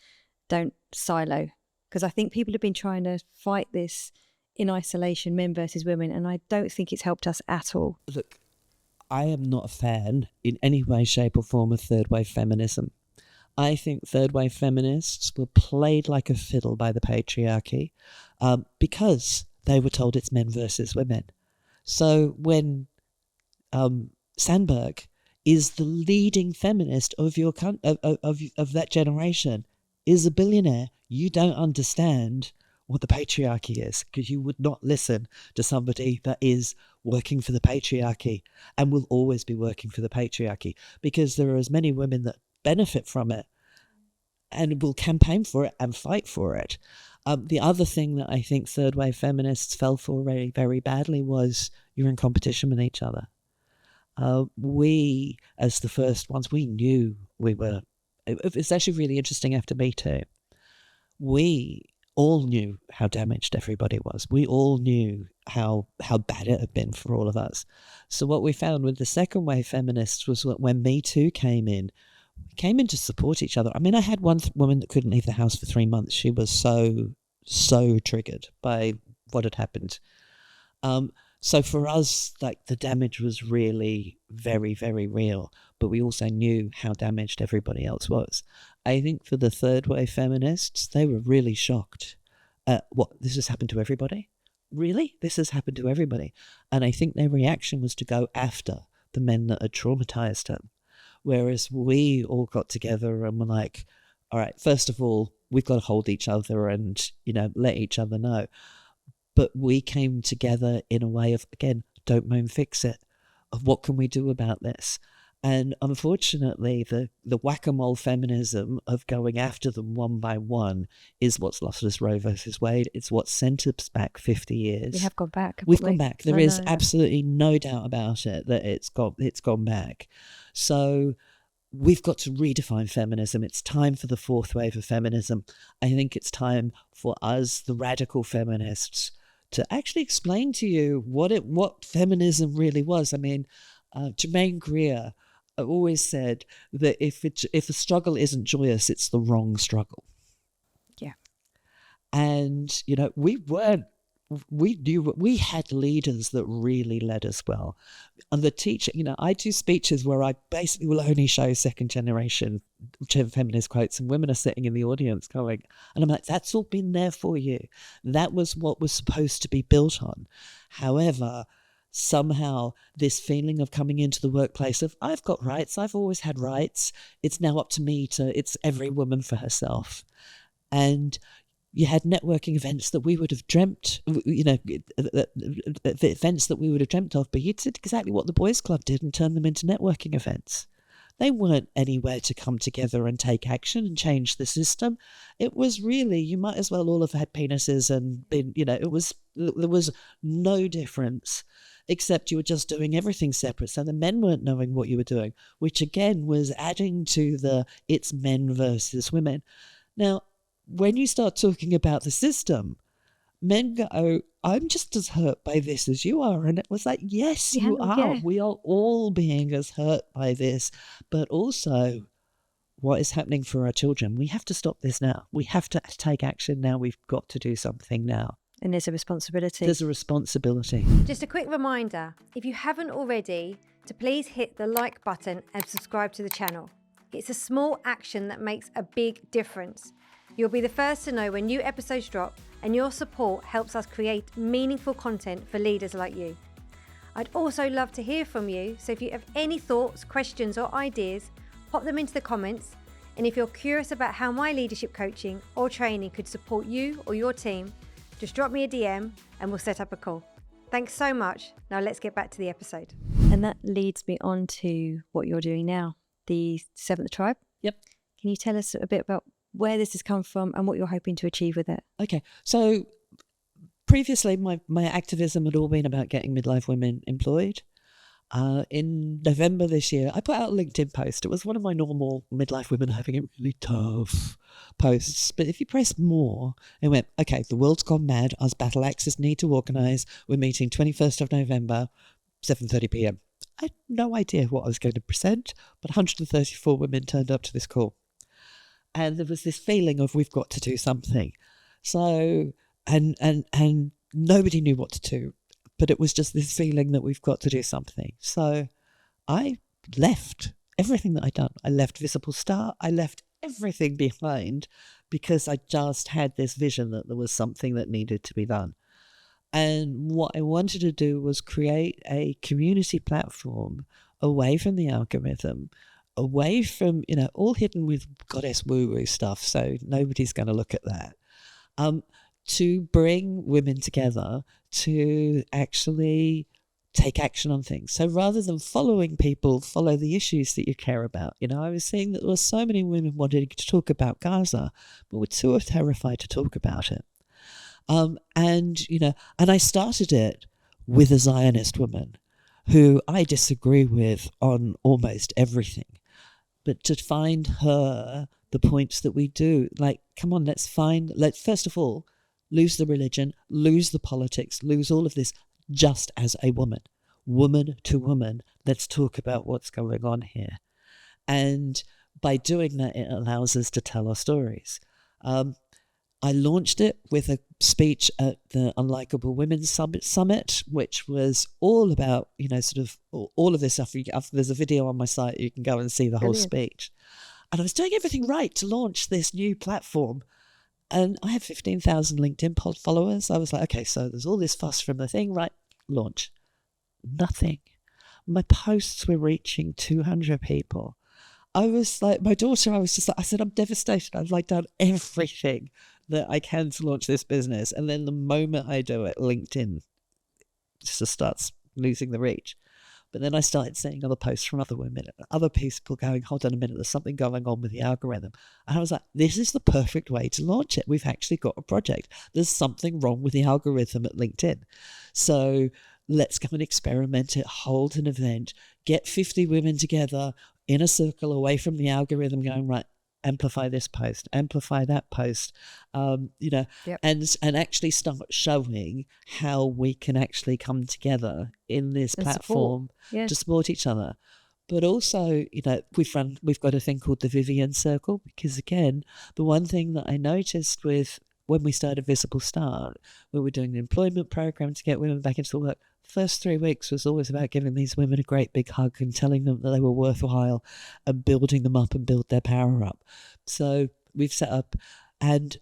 don't silo. Because I think people have been trying to fight this in isolation, men versus women, and I don't think it's helped us at all. Look, I am not a fan in any way, shape or form of third wave feminism. I think third wave feminists were played like a fiddle by the patriarchy because they were told it's men versus women. So when Sandberg is the leading feminist of that generation, is a billionaire, you don't understand what the patriarchy is, because you would not listen to somebody that is working for the patriarchy and will always be working for the patriarchy, because there are as many women that benefit from it and will campaign for it and fight for it. The other thing that I think third wave feminists fell for very, very badly was you're in competition with each other. We, as the first ones, we knew we were. It's actually really interesting after Me Too. We all knew how damaged everybody was. We all knew how bad it had been for all of us. So what we found with the second wave feminists was that when Me Too came in to support each other. I mean, I had one woman that couldn't leave the house for 3 months. She was so triggered by what had happened. So for us, like, the damage was really very, very real, but we also knew how damaged everybody else was. I think for the third wave feminists, they were really shocked at what, this has happened to everybody? Really? This has happened to everybody? And I think their reaction was to go after the men that had traumatized them. Whereas we all got together and were like, all right, first of all, we've got to hold each other and, let each other know. But we came together in a way of, again, don't moan, fix it, of what can we do about this? And unfortunately, the whack-a-mole feminism of going after them one by one is what's lost us Roe versus Wade. It's what sent us back 50 years. We have gone back. We've gone back. There is absolutely no doubt about it that it's gone back. So we've got to redefine feminism. It's time for the fourth wave of feminism. I think it's time for us, the radical feminists, to actually explain to you what feminism really was. I mean, Germaine Greer always said that if a struggle isn't joyous, it's the wrong struggle. Yeah. And, we had leaders that really led us well. And the teacher, I do speeches where I basically will only show second generation feminist quotes, and women are sitting in the audience going, and I'm like, that's all been there for you. That was what was supposed to be built on. However, somehow this feeling of coming into the workplace of, I've got rights, I've always had rights, it's now up to me it's every woman for herself. And you had networking events that we would have dreamt, events that we would have dreamt of, but you did exactly what the Boys Club did and turned them into networking events. They weren't anywhere to come together and take action and change the system. It was really, you might as well all have had penises and been, there was no difference, except you were just doing everything separate. So the men weren't knowing what you were doing, which again was adding to it's men versus women. Now, when you start talking about the system, men go, I'm just as hurt by this as you are. And it was like, yes, you are. Yeah. We are all being as hurt by this. But also, what is happening for our children? We have to stop this now. We have to take action now. We've got to do something now. And there's a responsibility. There's a responsibility. Just a quick reminder, if you haven't already, to please hit the like button and subscribe to the channel. It's a small action that makes a big difference. You'll be the first to know when new episodes drop, and your support helps us create meaningful content for leaders like you. I'd also love to hear from you, so if you have any thoughts, questions or ideas, pop them into the comments. And if you're curious about how my leadership coaching or training could support you or your team, just drop me a DM and we'll set up a call. Thanks so much. Now let's get back to the episode. And that leads me on to what you're doing now, the Seventh Tribe. Yep. Can you tell us a bit about where this has come from and what you're hoping to achieve with it? Okay. So previously, my activism had all been about getting midlife women employed. In November this year, I put out a LinkedIn post. It was one of my normal midlife women having it really tough posts. But if you press more, it went, okay, the world's gone mad. Us battle axes need to organise. We're meeting 21st of November, 7:30 p.m. I had no idea what I was going to present, but 134 women turned up to this call. And there was this feeling of we've got to do something. So, and nobody knew what to do. But it was just this feeling that we've got to do something. So I left everything that I'd done. I left Visible Star. I left everything behind because I just had this vision that there was something that needed to be done. And what I wanted to do was create a community platform away from the algorithm, away from, all hidden with goddess woo-woo stuff. So nobody's going to look at that. To bring women together to actually take action on things. So rather than following people, follow the issues that you care about. I was seeing that there were so many women wanting to talk about Gaza, but were too terrified to talk about it. And I started it with a Zionist woman who I disagree with on almost everything. But to find her the points that we do, like, come on, let's first of all, lose the religion, lose the politics, lose all of this just as a woman to woman. Let's talk about what's going on here. And by doing that, it allows us to tell our stories. I launched it with a speech at the Unlikable Women's Summit, which was all about, sort of all of this stuff. There's a video on my site. You can go and see the whole speech. And I was doing everything right to launch this new platform. And I had 15,000 LinkedIn followers. I was like, okay, so there's all this fuss from the thing, right? Launch. Nothing. My posts were reaching 200 people. I was like, my daughter, I said, I'm devastated. I've done everything that I can to launch this business. And then the moment I do it, LinkedIn just starts losing the reach. But then I started seeing other posts from other women, other people going, hold on a minute, there's something going on with the algorithm. And I was like, this is the perfect way to launch it. We've actually got a project. There's something wrong with the algorithm at LinkedIn. So let's go and experiment it, hold an event, get 50 women together in a circle away from the algorithm going, right, amplify this post, amplify that post, Yep. and actually start showing how we can actually come together in this platform to support each other. But also, we've got a thing called the Vivian Circle, because again, the one thing that I noticed with when we started Visible Start, we were doing the employment program to get women back into work. First 3 weeks was always about giving these women a great big hug and telling them that they were worthwhile and building them up and build their power up. So we've set up, and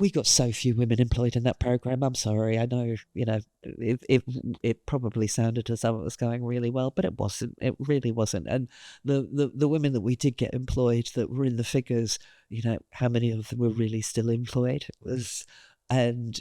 we got so few women employed in that program. I'm sorry. I know, it probably sounded as though it was going really well, but it wasn't. It really wasn't. And the women that we did get employed that were in the figures, how many of them were really still employed? It was, and,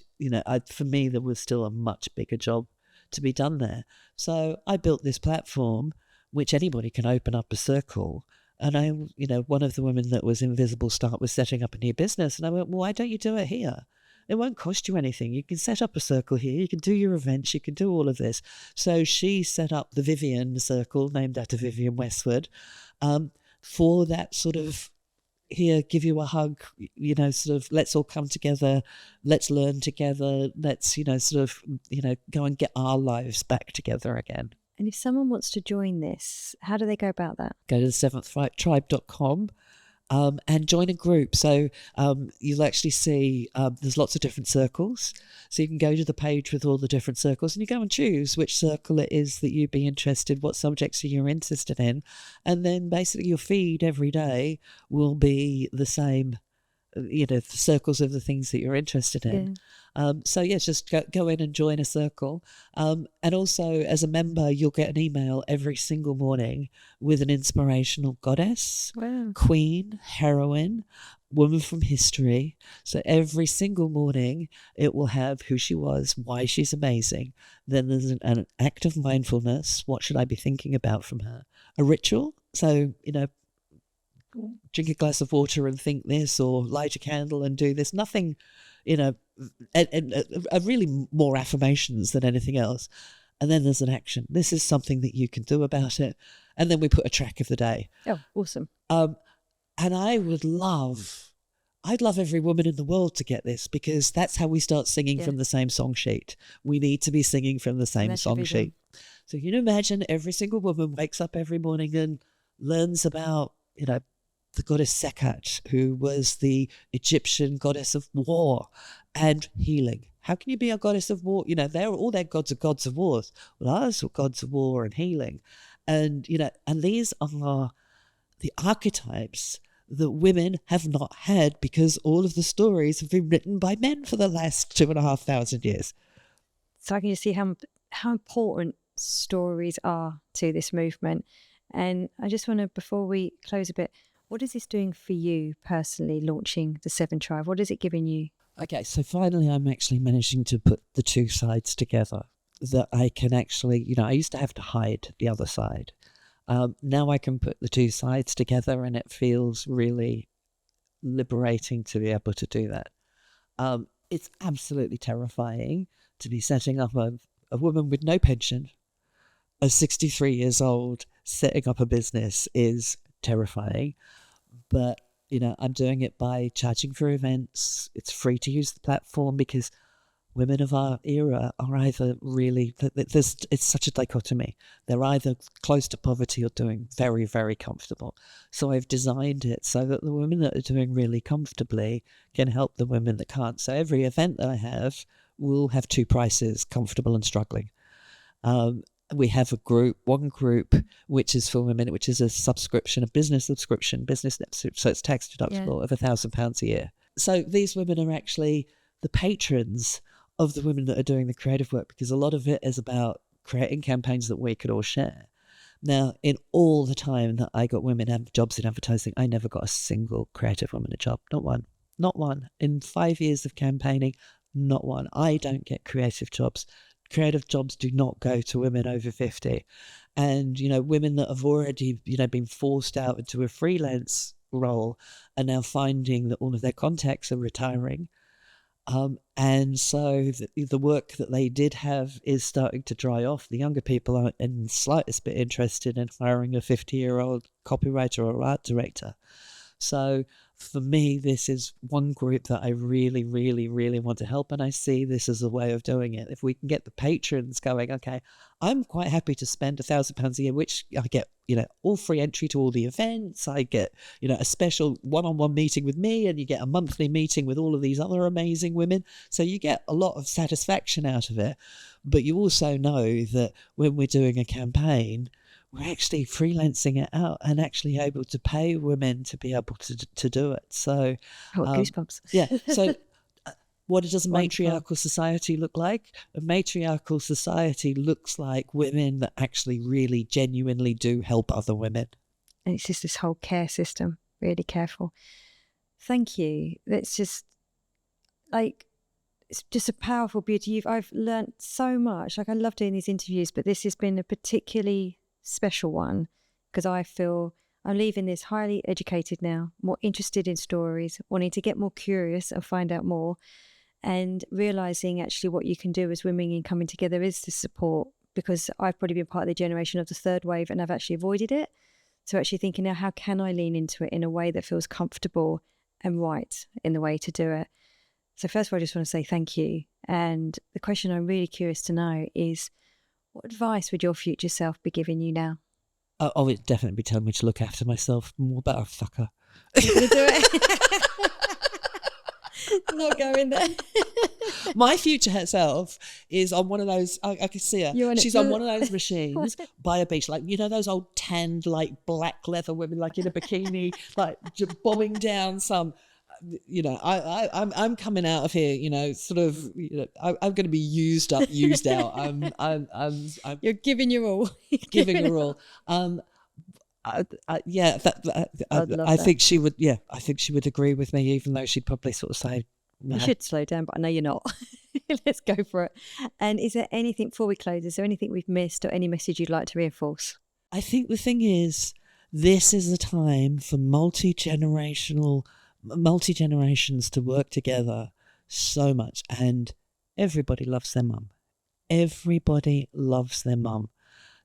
for me, there was still a much bigger job to be done there. So I built this platform, which anybody can open up a circle. And one of the women that was in Visible Start was setting up a new business. And I went, well, why don't you do it here? It won't cost you anything. You can set up a circle here. You can do your events. You can do all of this. So she set up the Vivian Circle, named after Vivian Westwood, for that sort of, here, give you a hug, sort of, let's all come together, let's learn together, let's, go and get our lives back together again. And if someone wants to join this, how do they go about that? Go to the seventhtribe.com and join a group. So you'll actually see there's lots of different circles. So you can go to the page with all the different circles and you go and choose which circle it is that you'd be interested, what subjects you're interested in. And then basically your feed every day will be the same the circles of the things that you're interested in. So yes, just go in and join a circle. And also as a member, you'll get an email every single morning with an inspirational goddess, queen, heroine, woman from history. So every single morning it will have who she was, why she's amazing. Then there's an act of mindfulness. What should I be thinking about from her? A ritual. So, drink a glass of water and think this, or light a candle and do this. Nothing, and really more affirmations than anything else. And then there's an action. This is something that you can do about it. And then we put a track of the day. Oh, awesome. And I'd love every woman in the world to get this, because that's how we start singing from the same song sheet. We need to be singing from the same song sheet. So you can imagine every single woman wakes up every morning and learns about, the goddess Sekhet, who was the Egyptian goddess of war and healing. How can you be a goddess of war? All their gods are gods of wars. Well, ours are gods of war and healing. And, and these are the archetypes that women have not had, because all of the stories have been written by men for the last 2,500 years. So I can just see how important stories are to this movement. And I just want to, before we close a bit, what is this doing for you personally, launching the Seven Tribe? What is it giving you? Okay, so finally I'm actually managing to put the two sides together, that I can actually, I used to have to hide the other side. Now I can put the two sides together, and it feels really liberating to be able to do that. It's absolutely terrifying to be setting up a woman with no pension, at 63 years old, setting up a business is terrifying. But, I'm doing it by charging for events. It's free to use the platform, because women of our era are either really, it's such a dichotomy. They're either close to poverty or doing very, very comfortable. So I've designed it so that the women that are doing really comfortably can help the women that can't. So every event that I have will have two prices, comfortable and struggling. We have one group, which is for women, which is a business subscription, so it's tax deductible of £1,000 a year. So these women are actually the patrons of the women that are doing the creative work, because a lot of it is about creating campaigns that we could all share. Now, in all the time that I got women have jobs in advertising, I never got a single creative woman a job. Not one. In 5 years of campaigning, not one. I don't get creative jobs. Creative jobs do not go to women over 50. And, women that have already, been forced out into a freelance role are now finding that all of their contacts are retiring. And so the work that they did have is starting to dry off. The younger people aren't in the slightest bit interested in hiring a 50-year-old copywriter or art director. So for me, this is one group that I really, really, really want to help. And I see this as a way of doing it. If we can get the patrons going, okay, I'm quite happy to spend £1,000 a year, which I get, all free entry to all the events. I get, a special one-on-one meeting with me, and you get a monthly meeting with all of these other amazing women. So you get a lot of satisfaction out of it. But you also know that when we're doing a campaign, we're actually freelancing it out and actually able to pay women to be able to do it. So, goosebumps. Yeah. So, what does a Wonderful. matriarchal society look like? A matriarchal society looks like women that actually really genuinely do help other women. And it's just this whole care system, really careful. Thank you. It's just it's just a powerful beauty. I've learnt so much. I love doing these interviews, but this has been a particularly special one, because I feel I'm leaving this highly educated now, more interested in stories, wanting to get more curious and find out more, and realising actually what you can do as women in coming together is to support, because I've probably been part of the generation of the third wave and I've actually avoided it. So actually thinking now, how can I lean into it in a way that feels comfortable and right in the way to do it? So first of all, I just want to say thank you. And the question I'm really curious to know is, what advice would your future self be giving you now? Oh, it'd definitely be telling me to look after myself more. But oh, fuck her. You're going to do it? Not going there. My future self is on one of those, I can see her. She's on one of those machines by a beach, like, those old tanned, like, black leather women, like in a bikini, like bombing down some I'm coming out of here, sort of, I'm going to be used up, used out. I'm You're giving your all. giving her all. Yeah, I'd love I that. think she would. Yeah, I think she would agree with me, even though she'd probably sort of say, You "Nah." should slow down, but I know you're not. Let's go for it. And is there anything, before we close, is there anything we've missed or any message you'd like to reinforce? I think the thing is, this is a time for multi-generations to work together so much, and everybody loves their mum. Everybody loves their mum.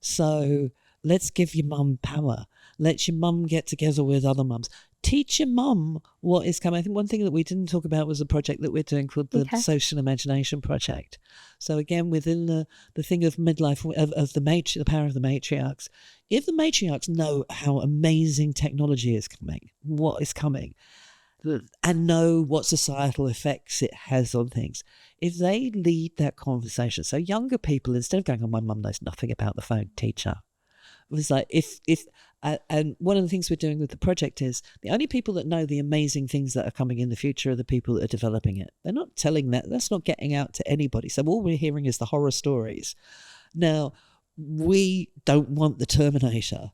So let's give your mum power. Let your mum get together with other mums. Teach your mum what is coming. I think one thing that we didn't talk about was a project that we're doing called the Social Imagination Project. So again, within the thing of midlife, of the power of the matriarchs, if the matriarchs know how amazing technology is coming, what is coming, and know what societal effects it has on things, if they lead that conversation, so younger people, instead of going, "Oh, my mum knows nothing about the phone," teach her. It was like, and one of the things we're doing with the project is the only people that know the amazing things that are coming in the future are the people that are developing it. They're not telling that's not getting out to anybody. So all we're hearing is the horror stories. Now, we don't want the Terminator.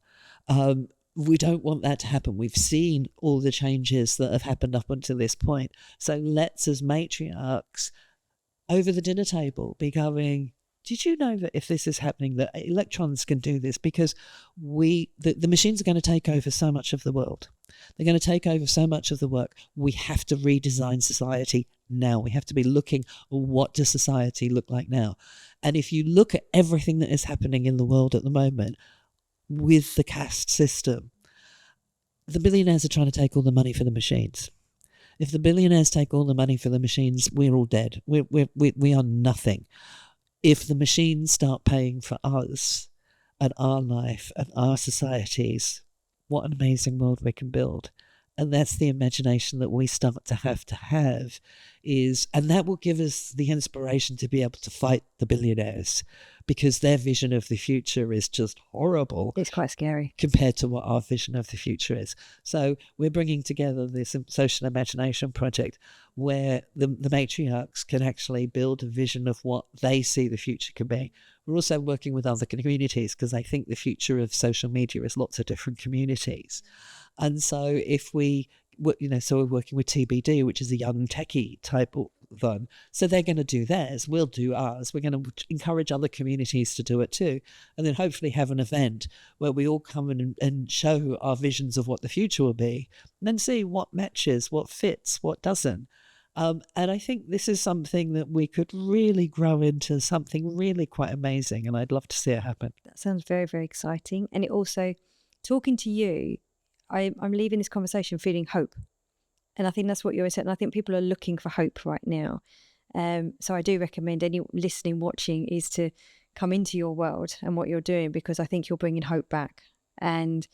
We don't want that to happen. We've seen all the changes that have happened up until this point. So let's, as matriarchs, over the dinner table, be going, did you know that if this is happening, that electrons can do this? Because the machines are going to take over so much of the world. They're going to take over so much of the work. We have to redesign society now. We have to be looking at what does society look like now. And if you look at everything that is happening in the world at the moment with the caste system, the billionaires are trying to take all the money for the machines. If the billionaires take all the money for the machines, we're all dead. We are nothing. If the machines start paying for us and our life and our societies, what an amazing world we can build. And that's the imagination that we start to have is, and that will give us the inspiration to be able to fight the billionaires, because their vision of the future is just horrible. It's quite scary compared to what our vision of the future is. So we're bringing together this social imagination project where the matriarchs can actually build a vision of what they see the future can be. We're also working with other communities, because I think the future of social media is lots of different communities. And so if we, so we're working with TBD, which is a young techie type one. So they're going to do theirs, we'll do ours. We're going to encourage other communities to do it too. And then hopefully have an event where we all come in and show our visions of what the future will be, and then see what matches, what fits, what doesn't. And I think this is something that we could really grow into something really quite amazing. And I'd love to see it happen. That sounds very, very exciting. And it also, talking to you, I'm leaving this conversation feeling hope. And I think that's what you always said. And I think people are looking for hope right now. So I do recommend any listening, watching, is to come into your world and what you're doing, because I think you're bringing hope back. And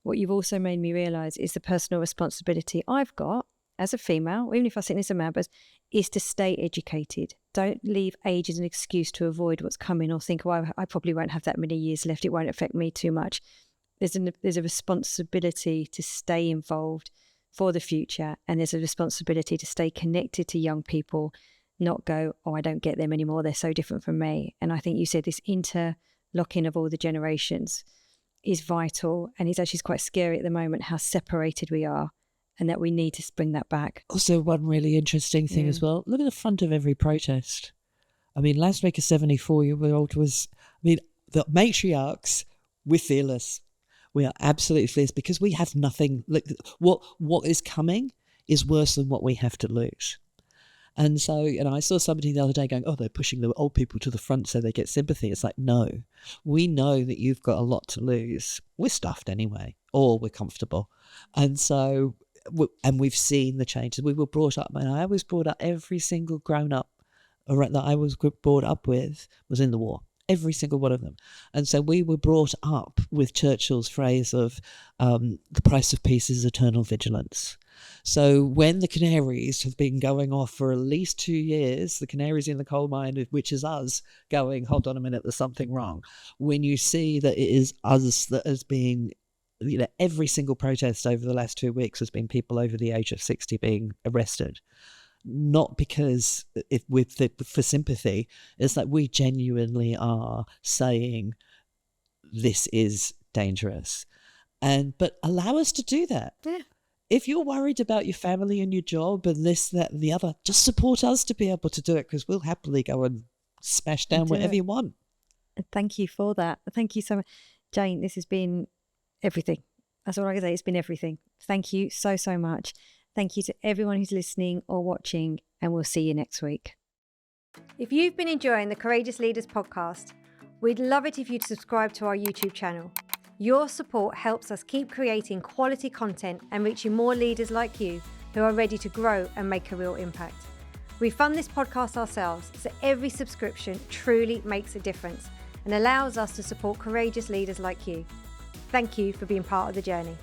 what you've also made me realise is the personal responsibility I've got as a female, or even if I sit as a man, but is to stay educated. Don't leave age as an excuse to avoid what's coming, or think, well, I probably won't have that many years left. It won't affect me too much. There's a responsibility to stay involved for the future, and there's a responsibility to stay connected to young people, not go, oh, I don't get them anymore, they're so different from me. And I think you said this interlocking of all the generations is vital, and it's actually quite scary at the moment how separated we are, and that we need to bring that back. Also, one really interesting thing as well, look at the front of every protest. I mean, last week a 74-year-old was, the matriarchs, we're fearless. We are absolutely fearless, because we have nothing. Like, what is coming is worse than what we have to lose. And so, I saw somebody the other day going, oh, they're pushing the old people to the front so they get sympathy. It's like, no, we know that you've got a lot to lose. We're stuffed anyway, or we're comfortable. And so, and we've seen the changes. We were brought up, and I was brought up, every single grown-up that I was brought up with was in the war. Every single one of them. And so we were brought up with Churchill's phrase of the price of peace is eternal vigilance. So when the canaries have been going off for at least 2 years, the canaries in the coal mine, which is us, going, hold on a minute, there's something wrong. When you see that it is us that is being every single protest over the last 2 weeks has been people over the age of 60 being arrested. Not because for sympathy, it's like we genuinely are saying this is dangerous, but allow us to do that. Yeah. If you're worried about your family and your job and this, that, and the other, just support us to be able to do it, because we'll happily go and smash down whatever you want. And thank you for that. Thank you so much, Jane. This has been everything. That's all I can say. It's been everything. Thank you so, so much. Thank you to everyone who's listening or watching, and we'll see you next week. If you've been enjoying the Courageous Leaders podcast, we'd love it if you'd subscribe to our YouTube channel. Your support helps us keep creating quality content and reaching more leaders like you who are ready to grow and make a real impact. We fund this podcast ourselves, so every subscription truly makes a difference and allows us to support courageous leaders like you. Thank you for being part of the journey.